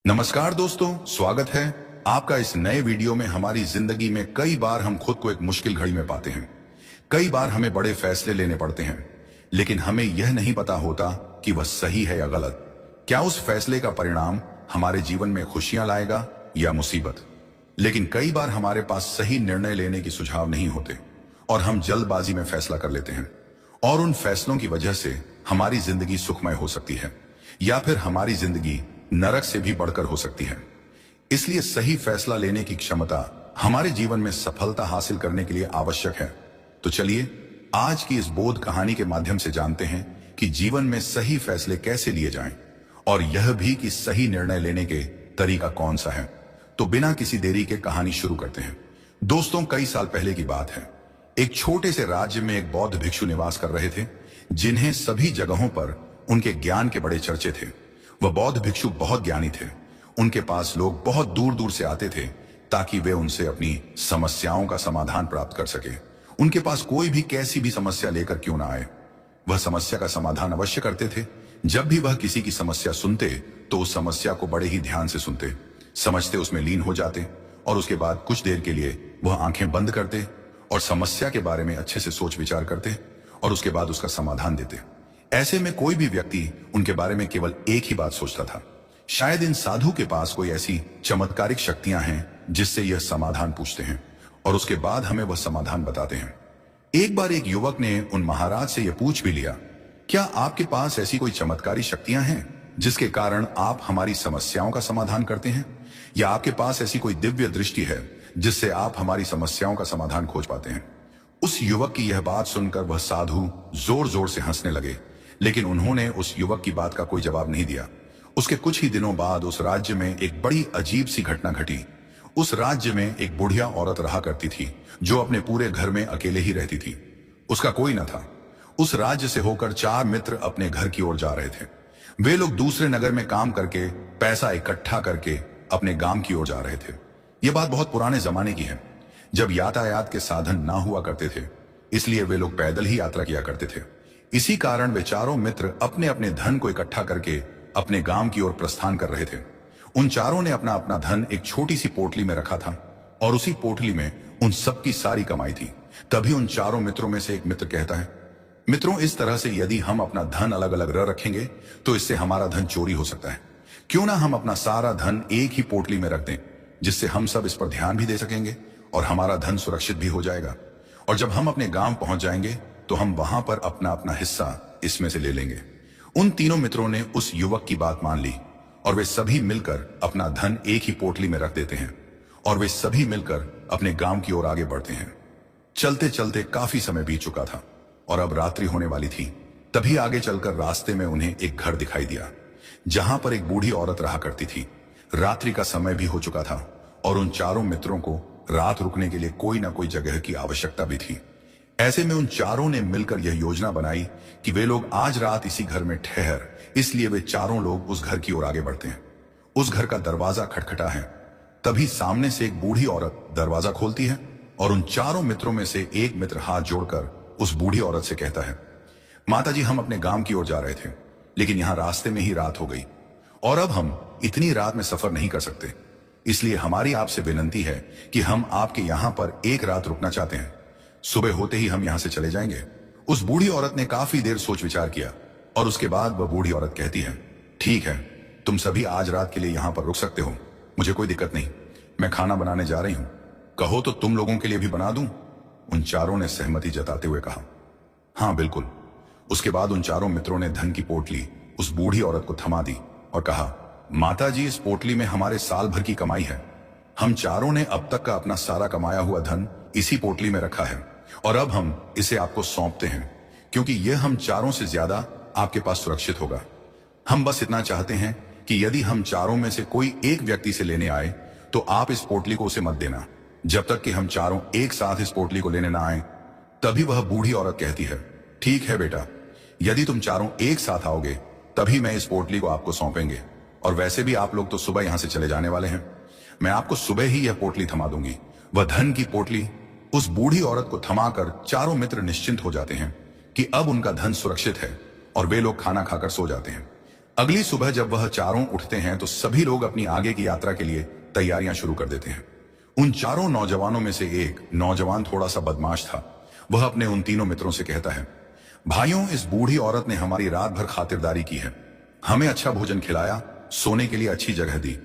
नमस्कार दोस्तों, स्वागत है आपका इस नए वीडियो में। हमारी जिंदगी में कई बार हम खुद को एक मुश्किल घड़ी में पाते हैं। कई बार हमें बड़े फैसले लेने पड़ते हैं, लेकिन हमें यह नहीं पता होता कि वह सही है या गलत। क्या उस फैसले का परिणाम हमारे जीवन में खुशियां लाएगा या मुसीबत। लेकिन कई बार हमारे पास सही निर्णय लेने की सुझाव नहीं होते और हम जल्दबाजी में फैसला कर लेते हैं, और उन फैसलों की वजह से हमारी जिंदगी सुखमय हो सकती है या फिर हमारी जिंदगी नरक से भी बढ़कर हो सकती है। इसलिए सही फैसला लेने की क्षमता हमारे जीवन में सफलता हासिल करने के लिए आवश्यक है। तो चलिए आज की इस बोध कहानी के माध्यम से जानते हैं कि जीवन में सही फैसले कैसे लिए जाएं, और यह भी कि सही निर्णय लेने के तरीका कौन सा है। तो बिना किसी देरी के कहानी शुरू करते हैं। दोस्तों, कई साल पहले की बात है। एक छोटे से राज्य में एक बौद्ध भिक्षु निवास कर रहे थे, जिन्हें सभी जगहों पर उनके ज्ञान के बड़े चर्चे थे। वह बौद्ध भिक्षु बहुत ज्ञानी थे। उनके पास लोग बहुत दूर दूर से आते थे ताकि वे उनसे अपनी समस्याओं का समाधान प्राप्त कर सके। उनके पास कोई भी कैसी भी समस्या लेकर क्यों ना आए, वह समस्या का समाधान अवश्य करते थे। जब भी वह किसी की समस्या सुनते तो उस समस्या को बड़े ही ध्यान से सुनते, समझते, उसमें लीन हो जाते, और उसके बाद कुछ देर के लिए वह आंखें बंद करते और समस्या के बारे में अच्छे से सोच विचार करते, और उसके बाद उसका समाधान देते। ऐसे में कोई भी व्यक्ति उनके बारे में केवल एक ही बात सोचता था, शायद इन साधु के पास कोई ऐसी चमत्कारिक शक्तियां हैं जिससे यह समाधान पूछते हैं और उसके बाद हमें वह समाधान बताते हैं। एक बार एक युवक ने उन महाराज से यह पूछ भी लिया, क्या आपके पास ऐसी कोई चमत्कारी शक्तियां हैं जिसके कारण आप हमारी समस्याओं का समाधान करते हैं, या आपके पास ऐसी कोई दिव्य दृष्टि है जिससे आप हमारी समस्याओं का समाधान खोज पाते हैं। उस युवक की यह बात सुनकर वह साधु जोर जोर से हंसने लगे, लेकिन उन्होंने उस युवक की बात का कोई जवाब नहीं दिया। उसके कुछ ही दिनों बाद उस राज्य में एक बड़ी अजीब सी घटना घटी। उस राज्य में एक बुढ़िया औरत रहा करती थी जो अपने पूरे घर में अकेले ही रहती थी। उसका कोई न था। उस राज्य से होकर 4 मित्र अपने घर की ओर जा रहे थे। वे लोग दूसरे नगर में काम करके पैसा इकट्ठा करके अपने गांव की ओर जा रहे थे। यह बात बहुत पुराने जमाने की है, जब यातायात के साधन ना हुआ करते थे, इसलिए वे लोग पैदल ही यात्रा किया करते थे। इसी कारण वे चारों मित्र अपने अपने धन को इकट्ठा करके अपने गांव की ओर प्रस्थान कर रहे थे। उन चारों ने अपना अपना धन एक छोटी सी पोटली में रखा था, और उसी पोटली में उन सबकी सारी कमाई थी। तभी उन चारों मित्रों में से एक मित्र कहता है, मित्रों, इस तरह से यदि हम अपना धन अलग अलग रखेंगे तो इससे हमारा धन चोरी हो सकता है। क्यों ना हम अपना सारा धन एक ही पोटली में रख दें, जिससे हम सब इस पर ध्यान भी दे सकेंगे और हमारा धन सुरक्षित भी हो जाएगा। और जब हम अपने गांव पहुंच जाएंगे तो हम वहां पर अपना अपना हिस्सा इसमें से ले लेंगे। उन तीनों मित्रों ने उस युवक की बात मान ली, और वे सभी मिलकर अपना धन एक ही पोटली में रख देते हैं, और वे सभी मिलकर अपने गांव की ओर आगे बढ़ते हैं। चलते चलते काफी समय बीत चुका था और अब रात्रि होने वाली थी। तभी आगे चलकर रास्ते में उन्हें एक घर दिखाई दिया, जहां पर एक बूढ़ी औरत रहा करती थी। रात्रि का समय भी हो चुका था और उन चारों मित्रों को रात रुकने के लिए कोई ना कोई जगह की आवश्यकता भी थी। ऐसे में उन चारों ने मिलकर यह योजना बनाई कि वे लोग आज रात इसी घर में ठहर, इसलिए वे चारों लोग उस घर की ओर आगे बढ़ते हैं। उस घर का दरवाजा खटखटा है। तभी सामने से एक बूढ़ी औरत दरवाजा खोलती है, और उन चारों मित्रों में से एक मित्र हाथ जोड़कर उस बूढ़ी औरत से कहता है, माताजी, हम अपने गांव की ओर जा रहे थे, लेकिन यहां रास्ते में ही रात हो गई, और अब हम इतनी रात में सफर नहीं कर सकते। इसलिए हमारी आपसे विनती है कि हम आपके यहां पर एक रात रुकना चाहते हैं। सुबह होते ही हम यहां से चले जाएंगे। उस बूढ़ी औरत ने काफी देर सोच विचार किया, और उसके बाद वह बूढ़ी औरत कहती है, ठीक है, तुम सभी आज रात के लिए यहां पर रुक सकते हो, मुझे कोई दिक्कत नहीं। मैं खाना बनाने जा रही हूं, कहो तो तुम लोगों के लिए भी बना दूं। उन चारों ने सहमति जताते हुए कहा, हाँ बिल्कुल। उसके बाद उन चारों मित्रों ने धन की पोटली उस बूढ़ी औरत को थमा दी और कहा, माता जी, इस पोटली में हमारे साल भर की कमाई है। हम चारों ने अब तक का अपना सारा कमाया हुआ धन इसी पोटली में रखा है, और अब हम इसे आपको सौंपते हैं, क्योंकि यह हम चारों से ज्यादा आपके पास सुरक्षित होगा। हम बस इतना चाहते हैं कि यदि हम चारों में से कोई एक व्यक्ति से लेने आए तो आप इस पोटली को उसे मत देना, जब तक कि हम चारों एक साथ इस पोटली को लेने ना आए। तभी वह बूढ़ी औरत कहती है, ठीक है बेटा, यदि तुम चारों एक साथ आओगे तभी मैं इस पोटली को आपको सौंपेंगे, और वैसे भी आप लोग तो सुबह यहां से चले जाने वाले हैं। मैं आपको सुबह ही यह पोटली थमा दूंगी। वह धन की पोटली उस बूढ़ी औरत को थमाकर चारों मित्र निश्चिंत हो जाते हैं कि अब उनका धन सुरक्षित है, और वे लोग खाना खाकर सो जाते हैं। अगली सुबह जब वह चारों उठते हैं तो सभी लोग अपनी आगे की यात्रा के लिए तैयारियां शुरू कर देते हैं। उन चारों नौजवानों में से एक नौजवान थोड़ा सा बदमाश था। वह अपने उन तीनों मित्रों से कहता है, भाइयों, इस बूढ़ी औरत ने हमारी रात भर खातिरदारी की है, हमें अच्छा भोजन खिलाया, सोने के लिए अच्छी जगह दी,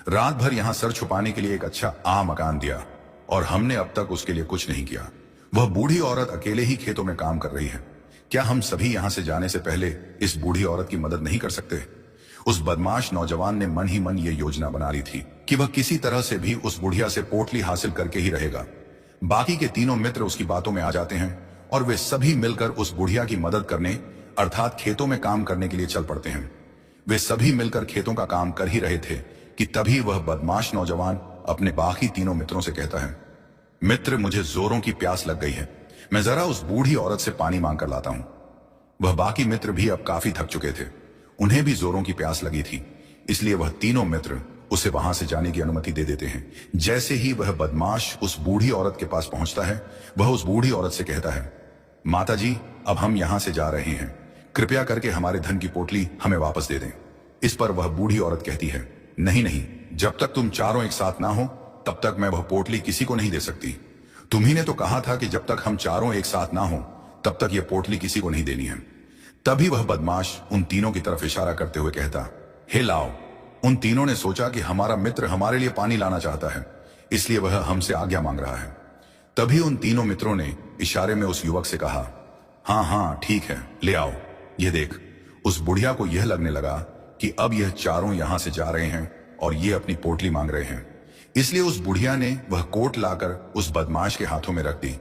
रात भर यहां सर छुपाने के लिए एक अच्छा मकान दिया, और हमने अब तक उसके लिए कुछ नहीं किया। वह बूढ़ी औरत अकेले ही खेतों में काम कर रही है। क्या हम सभी यहां से जाने से पहले इस बूढ़ी औरत की मदद नहीं कर सकते? उस बदमाश नौजवान ने मन ही मन ये योजना बना ली थी कि वह किसी तरह से भी उस बुढ़िया से पोटली हासिल करके ही रहेगा। बाकी के तीनों मित्र उसकी बातों में आ जाते हैं और वे सभी मिलकर उस बुढ़िया की मदद करने अर्थात खेतों में काम करने के लिए चल पड़ते हैं। वे सभी मिलकर खेतों का काम कर ही रहे थे कि तभी वह बदमाश नौजवान अपने बाकी तीनों मित्रों से कहता है, मित्र, मुझे जोरों की प्यास लग गई है, मैं जरा उस बूढ़ी औरत से पानी मांग कर लाता हूं। वह बाकी मित्र भी अब काफी थक चुके थे, उन्हें भी जोरों की प्यास लगी थी, इसलिए वह तीनों मित्र उसे वहां से जाने की अनुमति दे देते हैं। जैसे ही वह बदमाश उस बूढ़ी औरत के पास पहुंचता है, वह उस बूढ़ी औरत से कहता है, माता जी, अब हम यहां से जा रहे हैं, कृपया करके हमारे धन की पोटली हमें वापस दे दें। इस पर वह बूढ़ी औरत कहती है, नहीं नहीं, जब तक तुम चारों एक साथ ना हो तब तक मैं वह पोटली किसी को नहीं दे सकती। तुम्ही ने तो कहा था कि जब तक हम चारों एक साथ ना हो तब तक यह पोटली किसी को नहीं देनी है। तभी वह बदमाश उन तीनों की तरफ इशारा करते हुए कहता, हे लाओ। उन तीनों ने सोचा कि हमारा मित्र हमारे लिए पानी लाना चाहता है, इसलिए वह हमसे आज्ञा मांग रहा है। तभी उन तीनों मित्रों ने इशारे में उस युवक से कहा, हाँ हाँ ठीक है, ले आओ। ये देख। उस बुढ़िया को यह लगने लगा कि अब यह चारों यहां से जा रहे हैं और ये अपनी पोटली मांग रहे हैं, इसलिए उस बुढ़िया ने वह कोट लाकर उस बदमाश के हाथों में रख दी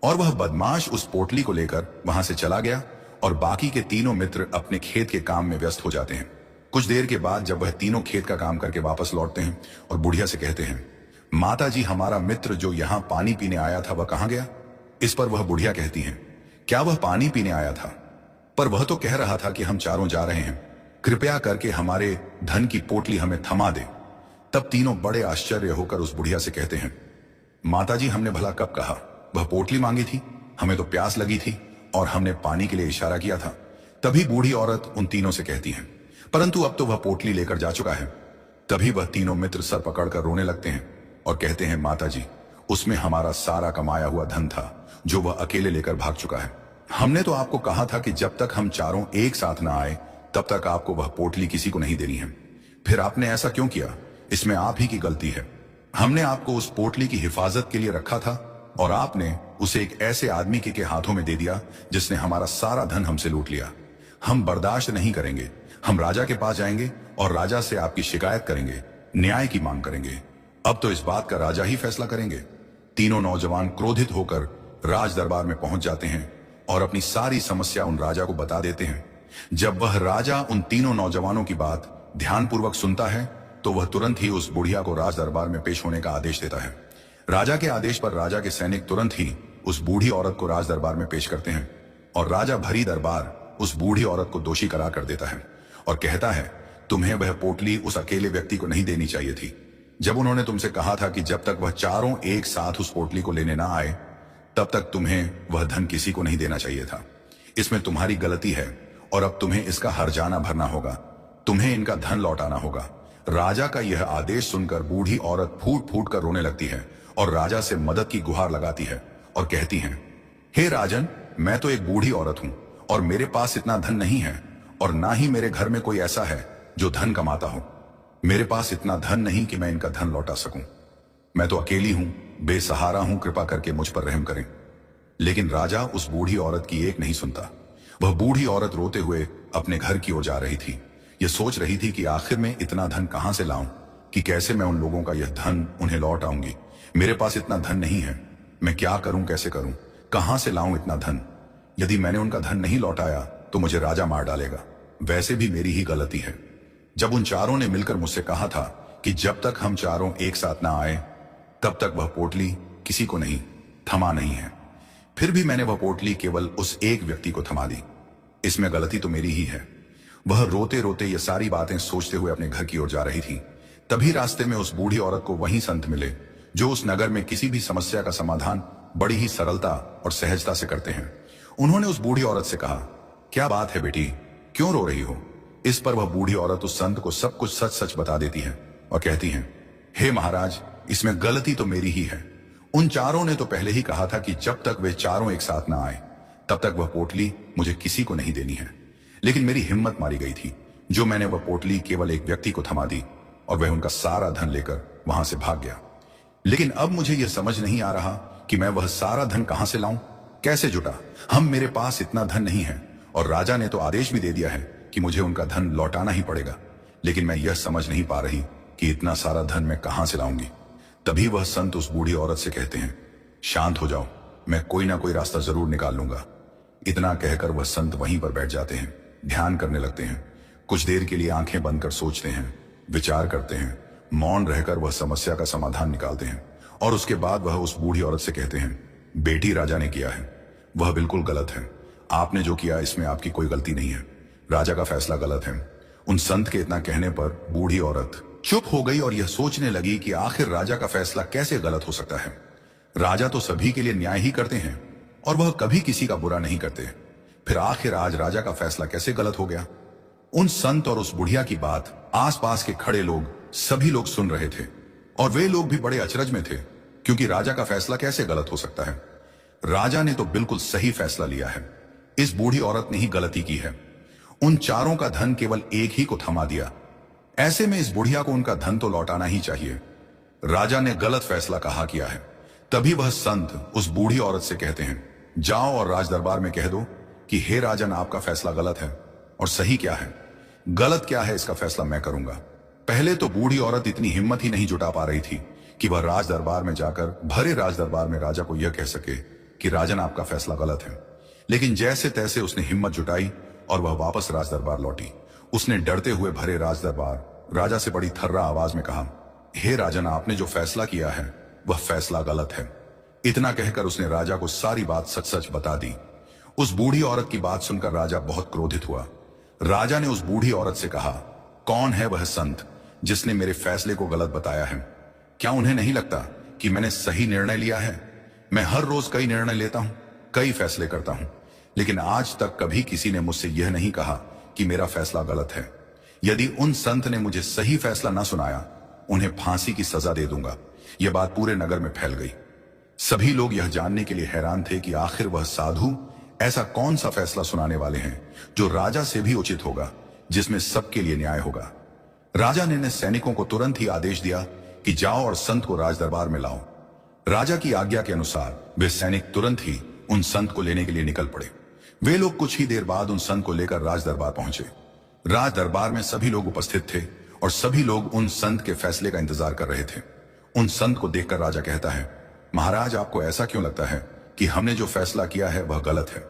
और वह बदमाश उस पोटली को लेकर वहां से चला गया और बाकी के तीनों मित्र अपने खेत के काम में व्यस्त हो जाते हैं। कुछ देर के बाद जब वह तीनों खेत का काम करके वापस लौटते हैं और बुढ़िया से कहते हैं, माता जी, हमारा मित्र जो यहाँ पानी पीने आया था वह कहाँ गया? इस पर वह बुढ़िया कहती है, क्या वह पानी पीने आया था? पर वह तो कह रहा था कि हम चारों जा रहे हैं, कृपया करके हमारे धन की पोटली हमें थमा दे। तब तीनों बड़े आश्चर्य होकर उस बुढ़िया से कहते हैं, माताजी, हमने भला कब कहा? वह पोटली मांगी थी, हमें तो प्यास लगी थी और हमने पानी के लिए इशारा किया था। तभी बूढ़ी औरत उन तीनों से कहती है, परंतु अब तो वह पोटली लेकर जा चुका है। तभी वह तीनों मित्र सर पकड़कर रोने लगते हैं और कहते हैं, माताजी, उसमें हमारा सारा कमाया हुआ धन था जो वह अकेले लेकर भाग चुका है। हमने तो आपको कहा था कि जब तक हम चारों एक साथ ना आए तब तक आपको वह पोटली किसी को नहीं देनी है, फिर आपने ऐसा क्यों किया? इसमें आप ही की गलती है। हमने आपको उस पोटली की हिफाजत के लिए रखा था और आपने उसे एक ऐसे आदमी के हाथों में दे दिया जिसने हमारा सारा धन हमसे लूट लिया। हम बर्दाश्त नहीं करेंगे, हम राजा के पास जाएंगे और राजा से आपकी शिकायत करेंगे, न्याय की मांग करेंगे। अब तो इस बात का राजा ही फैसला करेंगे। तीनों नौजवान क्रोधित होकर राज दरबार में पहुंच जाते हैं और अपनी सारी समस्या उन राजा को बता देते हैं। जब वह राजा उन तीनों नौजवानों की बात ध्यानपूर्वक सुनता है तो वह तुरंत ही उस बुढ़िया को राज दरबार में पेश होने का आदेश देता है। राजा के आदेश पर राजा के सैनिक तुरंत ही उस बूढ़ी औरत को राज दरबार में पेश करते हैं और राजा भरी दरबार उस बूढ़ी औरत को दोषी करार कर देता है और कहता है, तुम्हें वह पोटली उस अकेले व्यक्ति को नहीं देनी चाहिए थी, जब उन्होंने तुमसे कहा था कि जब तक वह चारों एक साथ उस पोटली को लेने ना आए तब तक तुम्हें वह धन किसी को नहीं देना चाहिए था। इसमें तुम्हारी गलती है और अब तुम्हें इसका हर्जाना भरना होगा, तुम्हें इनका धन लौटाना होगा। राजा का यह आदेश सुनकर बूढ़ी औरत फूट फूट कर रोने लगती है और राजा से मदद की गुहार लगाती है और कहती है, हे राजन, मैं तो एक बूढ़ी औरत हूं और मेरे पास इतना धन नहीं है और ना ही मेरे घर में कोई ऐसा है जो धन कमाता हो। मेरे पास इतना धन नहीं कि मैं इनका धन लौटा सकूं। मैं तो अकेली हूं, बेसहारा हूं, कृपा करके मुझ पर रहम करें। लेकिन राजा उस बूढ़ी औरत की एक नहीं सुनता। वह बूढ़ी औरत रोते हुए अपने घर की ओर जा रही थी। यह सोच रही थी कि आखिर में इतना धन कहां से लाऊं, कि कैसे मैं उन लोगों का यह धन उन्हें लौट आऊंगी। मेरे पास इतना धन नहीं है, मैं क्या करूं, कैसे करूं, कहां से लाऊं इतना धन? यदि मैंने उनका धन नहीं लौटाया तो मुझे राजा मार डालेगा। वैसे भी मेरी ही गलती है। जब उन चारों ने मिलकर मुझसे कहा था कि जब तक हम चारों एक साथ ना आए तब तक वह पोटली किसी को नहीं थमा नहीं है, फिर भी मैंने वह पोटली केवल उस एक व्यक्ति को थमा दी। इसमें गलती तो मेरी ही है। वह रोते रोते ये सारी बातें सोचते हुए अपने घर की ओर जा रही थी। तभी रास्ते में उस बूढ़ी औरत को वही संत मिले जो उस नगर में किसी भी समस्या का समाधान बड़ी ही सरलता और सहजता से करते हैं। उन्होंने उस बूढ़ी औरत से कहा, क्या बात है बेटी, क्यों रो रही हो? इस पर वह बूढ़ी औरत उस संत को सब कुछ सच सच बता देती है और कहती है, हे महाराज, इसमें गलती तो मेरी ही है। उन चारों ने तो पहले ही कहा था कि जब तक वे चारों एक साथ ना आए तब तक वह पोटली मुझे किसी को नहीं देनी है। लेकिन मेरी हिम्मत मारी गई थी जो मैंने वह पोटली केवल एक व्यक्ति को थमा दी और वह उनका सारा धन लेकर वहां से भाग गया। लेकिन अब मुझे यह समझ नहीं आ रहा कि मैं वह सारा धन कहां से लाऊं, कैसे जुटा। मेरे पास इतना धन नहीं है और राजा ने तो आदेश भी दे दिया है कि मुझे उनका धन लौटाना ही पड़ेगा। लेकिन मैं यह समझ नहीं पा रही कि इतना सारा धन मैं कहां से लाऊंगी। तभी वह संत उस बूढ़ी औरत से कहते हैं, शांत हो जाओ, मैं कोई ना कोई रास्ता जरूर निकाल लूंगा। इतना कहकर वह संत वहीं पर बैठ जाते हैं, ध्यान करने लगते हैं। कुछ देर के लिए आंखें बंद कर सोचते हैं, विचार करते हैं, मौन रहकर वह समस्या का समाधान निकालते हैं। और उसके बाद वह उस बूढ़ी औरत से कहते हैं, बेटी, राजा ने किया है वह बिल्कुल गलत है। आपने जो किया इसमें आपकी कोई गलती नहीं है। राजा का फैसला गलत है। उन संत के इतना कहने पर बूढ़ी औरत चुप हो गई और यह सोचने लगी कि आखिर राजा का फैसला कैसे गलत हो सकता है। राजा तो सभी के लिए न्याय ही करते हैं और वह कभी किसी का बुरा नहीं करते। फिर आखिर आज राजा का फैसला कैसे गलत हो गया। उन संत और उस बुढ़िया की बात आसपास के खड़े लोग सभी लोग सुन रहे थे और वे लोग भी बड़े अचरज में थे, क्योंकि राजा का फैसला कैसे गलत हो सकता है। राजा ने तो बिल्कुल सही फैसला लिया है। इस बूढ़ी औरत ने ही गलती की है। उन चारों का धन केवल एक ही को थमा दिया। ऐसे में इस बुढ़िया को उनका धन तो लौटाना ही चाहिए। राजा ने गलत फैसला कहा किया है। तभी वह संत उस बूढ़ी औरत से कहते हैं, जाओ और राज दरबार में कह दो कि हे राजन, आपका फैसला गलत है और सही क्या है, गलत क्या है, इसका फैसला मैं करूंगा। पहले तो बूढ़ी औरत इतनी हिम्मत ही नहीं जुटा पा रही थी कि वह राज दरबार में जाकर भरे राज दरबार में राजा को यह कह सके कि राजन, आपका फैसला गलत है। लेकिन जैसे तैसे उसने हिम्मत जुटाई और वह वापस राज दरबार लौटी। उसने डरते हुए भरे राज दरबार राजा से बड़ी थर्रा आवाज में कहा, हे राजन, आपने जो फैसला किया है वह फैसला गलत है। इतना कहकर उसने राजा को सारी बात सच सच बता दी। उस बूढ़ी औरत की बात सुनकर राजा बहुत क्रोधित हुआ। राजा ने उस बूढ़ी औरत से कहा, कौन है वह संत जिसने मेरे फैसले को गलत बताया है? क्या उन्हें नहीं लगता कि मैंने सही निर्णय लिया है? मैं हर रोज कई निर्णय लेता हूं, कई फैसले करता हूं, लेकिन आज तक कभी किसी ने मुझसे यह नहीं कहा कि मेरा फैसला गलत है। यदि उन संत ने मुझे सही फैसला न सुनाया, उन्हें फांसी की सजा दे दूंगा। यह बात पूरे नगर में फैल गई। सभी लोग यह जानने के लिए हैरान थे कि आखिर वह साधु ऐसा कौन सा फैसला सुनाने वाले हैं जो राजा से भी उचित होगा, जिसमें सबके लिए न्याय होगा। राजा ने सैनिकों को तुरंत ही आदेश दिया कि जाओ और संत को राज दरबार में लाओ। राजा की आज्ञा के अनुसार वे सैनिक तुरंत ही उन संत को लेने के लिए निकल पड़े। वे लोग कुछ ही देर बाद उन संत को लेकर राज दरबार पहुंचे। राज दरबार में सभी लोग उपस्थित थे और सभी लोग उन संत के फैसले का इंतजार कर रहे थे। उन संत को देखकर राजा कहता है, महाराज, आपको ऐसा क्यों लगता है कि हमने जो फैसला किया है वह गलत है?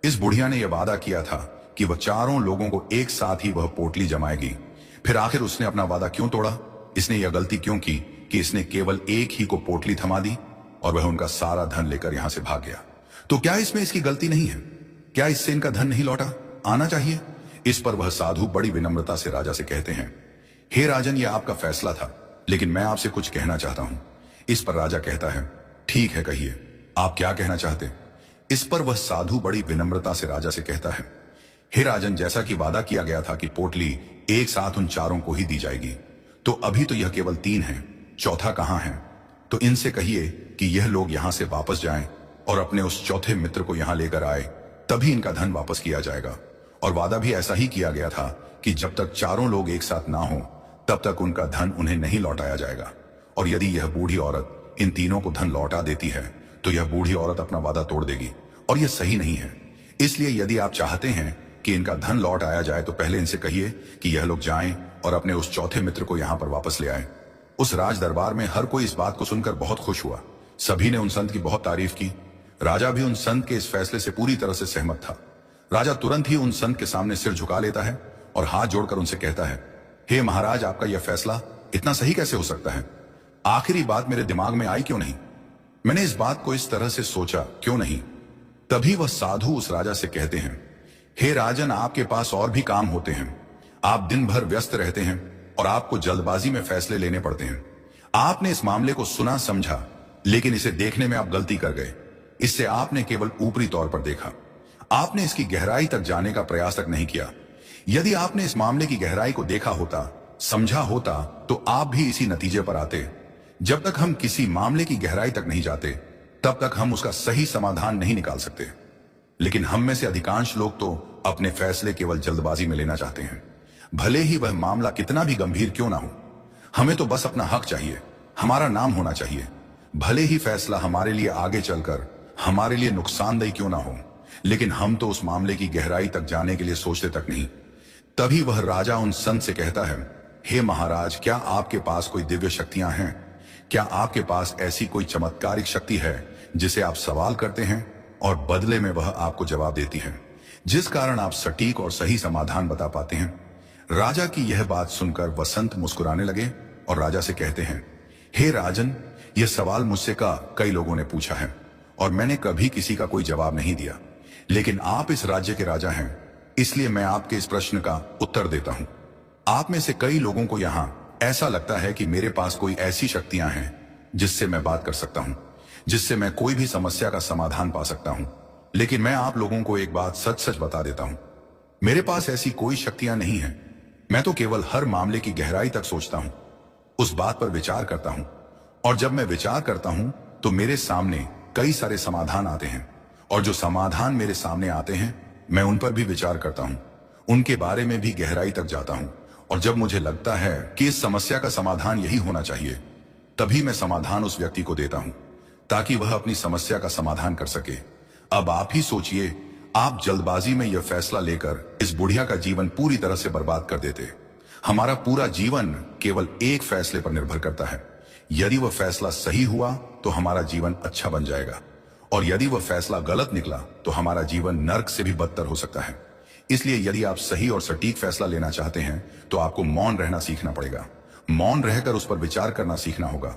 इस बुढ़िया ने यह वादा किया था कि वह चारों लोगों को एक साथ ही वह पोटली जमाएगी। फिर आखिर उसने अपना वादा क्यों तोड़ा? इसने यह गलती क्यों की कि इसने केवल एक ही को पोटली थमा दी और वह उनका सारा धन लेकर यहां से भाग गया? तो क्या इसमें इसकी गलती नहीं है? क्या इससे इनका धन नहीं लौटा आना चाहिए? इस पर वह साधु बड़ी विनम्रता से राजा से कहते हैं, हे राजन, यह आपका फैसला था, लेकिन मैं आपसे कुछ कहना चाहता हूं। इस पर राजा कहता है, ठीक है, कहिए, आप क्या कहना चाहते? इस पर वह साधु बड़ी विनम्रता से राजा से कहता है, हे राजन, जैसा कि वादा किया गया था कि पोटली एक साथ उन चारों को ही दी जाएगी, तो अभी तो यह केवल 3 है, चौथा कहां है? तो इनसे कहिए कि यह लोग यहां से वापस जाएं और अपने उस चौथे मित्र को यहां लेकर आए, तभी इनका धन वापस किया जाएगा। और वादा भी ऐसा ही किया गया था कि जब तक चारों लोग एक साथ ना हो तब तक उनका धन उन्हें नहीं लौटाया जाएगा। और यदि यह बूढ़ी औरत इन तीनों को धन लौटा देती है तो यह बूढ़ी औरत अपना वादा तोड़ देगी और यह सही नहीं है। इसलिए यदि आप चाहते हैं कि इनका धन लौट आया जाए तो पहले इनसे कहिए कि यह लोग जाएं और अपने उस चौथे मित्र को यहां पर वापस ले आए। उस राज दरबार में हर कोई इस बात को सुनकर बहुत खुश हुआ। सभी ने उन संत की बहुत तारीफ की। राजा भी उन संत के इस फैसले से पूरी तरह से सहमत था। राजा तुरंत ही उन संत के सामने सिर झुका लेता है और हाथ जोड़कर उनसे कहता है, हे महाराज, आपका यह फैसला इतना सही कैसे हो सकता है? आखिरी बात मेरे दिमाग में आई क्यों नहीं? मैंने इस बात को इस तरह से सोचा क्यों नहीं? तभी वह साधु उस राजा से कहते हैं, हे राजन, आपके पास और भी काम होते हैं। आप दिन भर व्यस्त रहते हैं और आपको जल्दबाजी में फैसले लेने पड़ते हैं। आपने इस मामले को सुना समझा, लेकिन इसे देखने में आप गलती कर गए। इससे आपने केवल ऊपरी तौर पर देखा। आपने इसकी गहराई तक जाने का प्रयास तक नहीं किया। यदि आपने इस मामले की गहराई को देखा होता, समझा होता, तो आप भी इसी नतीजे पर आते। जब तक हम किसी मामले की गहराई तक नहीं जाते, तब तक हम उसका सही समाधान नहीं निकाल सकते। लेकिन हम में से अधिकांश लोग तो अपने फैसले केवल जल्दबाजी में लेना चाहते हैं, भले ही वह मामला कितना भी गंभीर क्यों ना हो। हमें तो बस अपना हक चाहिए, हमारा नाम होना चाहिए, भले ही फैसला हमारे लिए आगे चलकर हमारे लिए नुकसानदेह क्यों ना हो। लेकिन हम तो उस मामले की गहराई तक जाने के लिए सोचते तक नहीं। तभी वह राजा उन संत से कहता है, हे महाराज, क्या आपके पास कोई दिव्य शक्तियां हैं? क्या आपके पास ऐसी कोई चमत्कारिक शक्ति है जिसे आप सवाल करते हैं और बदले में वह आपको जवाब देती है, जिस कारण आप सटीक और सही समाधान बता पाते हैं? राजा की यह बात सुनकर वसंत मुस्कुराने लगे और राजा से कहते हैं, हे राजन, यह सवाल मुझसे का कई लोगों ने पूछा है और मैंने कभी किसी का कोई जवाब नहीं दिया। लेकिन आप इस राज्य के राजा हैं, इसलिए मैं आपके इस प्रश्न का उत्तर देता हूं। आप में से कई लोगों को यहां ऐसा लगता है कि मेरे पास कोई ऐसी शक्तियां हैं जिससे मैं बात कर सकता हूं, जिससे मैं कोई भी समस्या का समाधान पा सकता हूं। लेकिन मैं आप लोगों को एक बात सच सच बता देता हूं, मेरे पास ऐसी कोई शक्तियां नहीं हैं। मैं तो केवल हर मामले की गहराई तक सोचता हूं, उस बात पर विचार करता हूं, और जब मैं विचार करता हूं तो मेरे सामने कई सारे समाधान आते हैं, और जो समाधान मेरे सामने आते हैं मैं उन पर भी विचार करता हूं, उनके बारे में भी गहराई तक जाता हूं। और जब मुझे लगता है कि इस समस्या का समाधान यही होना चाहिए, तभी मैं समाधान उस व्यक्ति को देता हूं ताकि वह अपनी समस्या का समाधान कर सके। अब आप ही सोचिए, आप जल्दबाजी में यह फैसला लेकर इस बुढ़िया का जीवन पूरी तरह से बर्बाद कर देते। हमारा पूरा जीवन केवल एक फैसले पर निर्भर करता है। यदि वह फैसला सही हुआ तो हमारा जीवन अच्छा बन जाएगा, और यदि वह फैसला गलत निकला तो हमारा जीवन नर्क से भी बदतर हो सकता है। इसलिए यदि आप सही और सटीक फैसला लेना चाहते हैं तो आपको मौन रहना सीखना पड़ेगा। मौन रहकर उस पर विचार करना सीखना होगा,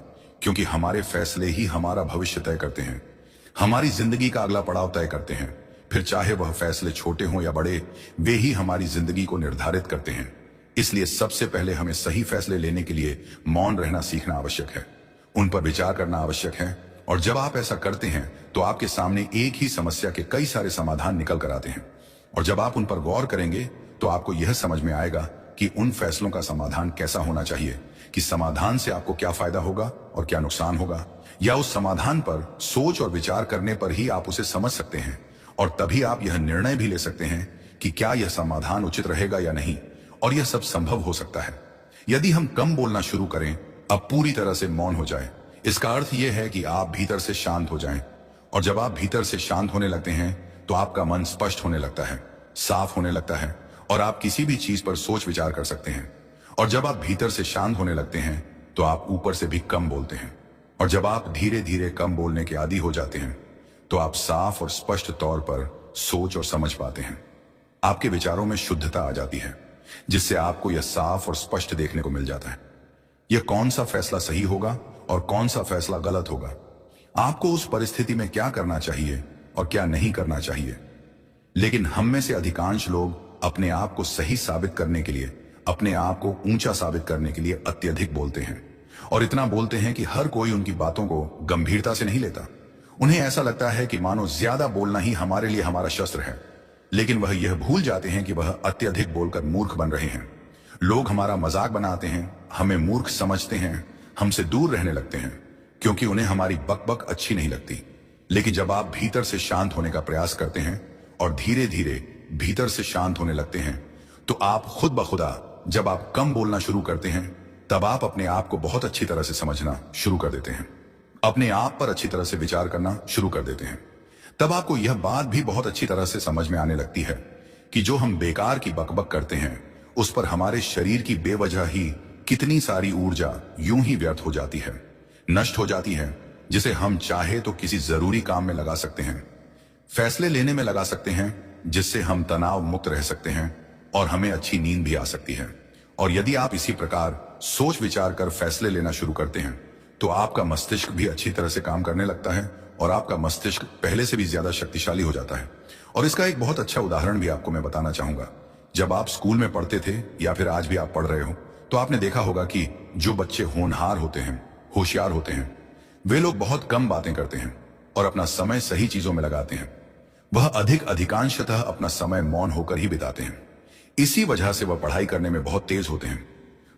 क्योंकि हमारे फैसले ही हमारा भविष्य तय करते हैं, हमारी जिंदगी का अगला पड़ाव तय करते हैं। फिर चाहे वह फैसले छोटे हों या बड़े, वे ही हमारी जिंदगी को निर्धारित करते हैं। इसलिए सबसे पहले हमें सही फैसले लेने के लिए मौन रहना सीखना आवश्यक है, उन पर विचार करना आवश्यक है। और जब आप ऐसा करते हैं तो आपके सामने एक ही समस्या के कई सारे समाधान निकल कर आते हैं, और जब आप उन पर गौर करेंगे तो आपको यह समझ में आएगा कि उन फैसलों का समाधान कैसा होना चाहिए, कि समाधान से आपको क्या फायदा होगा और क्या नुकसान होगा, या उस समाधान पर सोच और विचार करने पर ही आप उसे समझ सकते हैं, और तभी आप यह निर्णय भी ले सकते हैं कि क्या यह समाधान उचित रहेगा या नहीं। और यह सब संभव हो सकता है यदि हम कम बोलना शुरू करें, अब पूरी तरह से मौन हो जाए। इसका अर्थ यह है कि आप भीतर से शांत हो जाएं, और जब आप भीतर से शांत होने लगते हैं तो आपका मन स्पष्ट होने लगता है, साफ होने लगता है, और आप किसी भी चीज पर सोच विचार कर सकते हैं। और जब आप भीतर से शांत होने लगते हैं तो आप ऊपर से भी कम बोलते हैं, और जब आप धीरे धीरे कम बोलने के आदी हो जाते हैं तो आप साफ और स्पष्ट तौर पर सोच और समझ पाते हैं। आपके विचारों में शुद्धता आ जाती है, जिससे आपको यह साफ और स्पष्ट देखने को मिल जाता है यह कौन सा फैसला सही होगा और कौन सा फैसला गलत होगा। आपको उस परिस्थिति में क्या करना चाहिए और क्या नहीं करना चाहिए। लेकिन हम में से अधिकांश लोग अपने आप को सही साबित करने के लिए, अपने आप को ऊंचा साबित करने के लिए अत्यधिक बोलते हैं, और इतना बोलते हैं कि हर कोई उनकी बातों को गंभीरता से नहीं लेता। उन्हें ऐसा लगता है कि मानो ज्यादा बोलना ही हमारे लिए हमारा शस्त्र है, लेकिन वह यह भूल जाते हैं कि वह अत्यधिक बोलकर मूर्ख बन रहे हैं। लोग हमारा मजाक बनाते हैं, हमें मूर्ख समझते हैं, हमसे दूर रहने लगते हैं, क्योंकि उन्हें हमारी बकबक अच्छी नहीं लगती। लेकिन जब आप भीतर से शांत होने का प्रयास करते हैं और धीरे धीरे भीतर से शांत होने लगते हैं, तो आप खुद ब खुदा, जब आप कम बोलना शुरू करते हैं, तब आप अपने आप को बहुत अच्छी तरह से समझना शुरू कर देते हैं, अपने आप पर अच्छी तरह से विचार करना शुरू कर देते हैं। तब आपको यह बात भी बहुत अच्छी तरह से समझ में आने लगती है कि जो हम बेकार की बकबक करते हैं, उस पर हमारे शरीर की बेवजह ही कितनी सारी ऊर्जा यूं ही व्यर्थ हो जाती है, नष्ट हो जाती है, जिसे हम चाहे तो किसी जरूरी काम में लगा सकते हैं, फैसले लेने में लगा सकते हैं, जिससे हम तनाव मुक्त रह सकते हैं और हमें अच्छी नींद भी आ सकती है। और यदि आप इसी प्रकार सोच विचार कर फैसले लेना शुरू करते हैं तो आपका मस्तिष्क भी अच्छी तरह से काम करने लगता है, और आपका मस्तिष्क पहले से भी ज्यादा शक्तिशाली हो जाता है। और इसका एक बहुत अच्छा उदाहरण भी आपको मैं बताना चाहूंगा। जब आप स्कूल में पढ़ते थे या फिर आज भी आप पढ़ रहे हो, तो आपने देखा होगा कि जो बच्चे होनहार होते हैं, होशियार होते हैं, वे लोग बहुत कम बातें करते हैं और अपना समय सही चीजों में लगाते हैं। वह अधिकांशतः अपना समय मौन होकर ही बिताते हैं। इसी वजह से वह पढ़ाई करने में बहुत तेज होते हैं।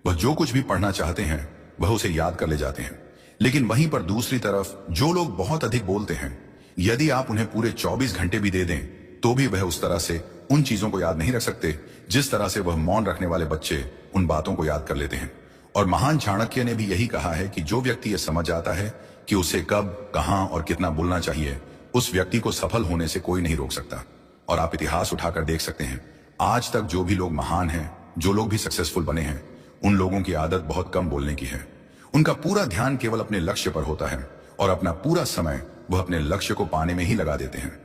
वह जो कुछ भी पढ़ना चाहते हैं वह उसे याद कर ले जाते हैं। लेकिन वहीं पर दूसरी तरफ जो लोग बहुत अधिक बोलते हैं, यदि आप उन्हें पूरे 24 घंटे भी दे दें तो भी वह उस तरह से उन चीजों को याद नहीं रख सकते जिस तरह से वह मौन रखने वाले बच्चे उन बातों को याद कर लेते हैं। और महान चाणक्य ने भी यही कहा है कि जो व्यक्ति यह समझ आता है कि उसे कब, कहां और कितना बोलना चाहिए, उस व्यक्ति को सफल होने से कोई नहीं रोक सकता। और आप इतिहास उठाकर देख सकते हैं, आज तक जो भी लोग महान हैं, जो लोग भी सक्सेसफुल बने हैं, उन लोगों की आदत बहुत कम बोलने की है। उनका पूरा ध्यान केवल अपने लक्ष्य पर होता है और अपना पूरा समय वह अपने लक्ष्य को पाने में ही लगा देते हैं।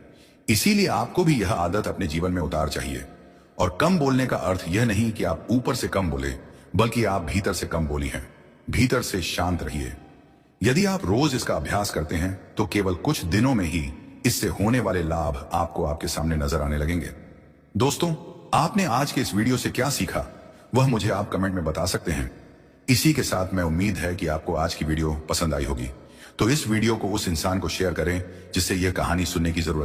इसीलिए आपको भी यह आदत अपने जीवन में उतार चाहिए। और कम बोलने का अर्थ यह नहीं कि आप ऊपर से कम बोले, बल्कि आप भीतर से कम बोली हैं। भीतर से शांत रहिए। यदि आप रोज इसका अभ्यास करते हैं तो केवल कुछ दिनों में ही इससे होने वाले लाभ आपको आपके सामने नजर आने लगेंगे। दोस्तों, आपने आज के इस वीडियो से क्या सीखा वह मुझे आप कमेंट में बता सकते हैं। इसी के साथ मैं उम्मीद है कि आपको आज की वीडियो पसंद आई होगी। तो इस वीडियो को उस इंसान को शेयर करें जिससे यह कहानी सुनने की जरूरत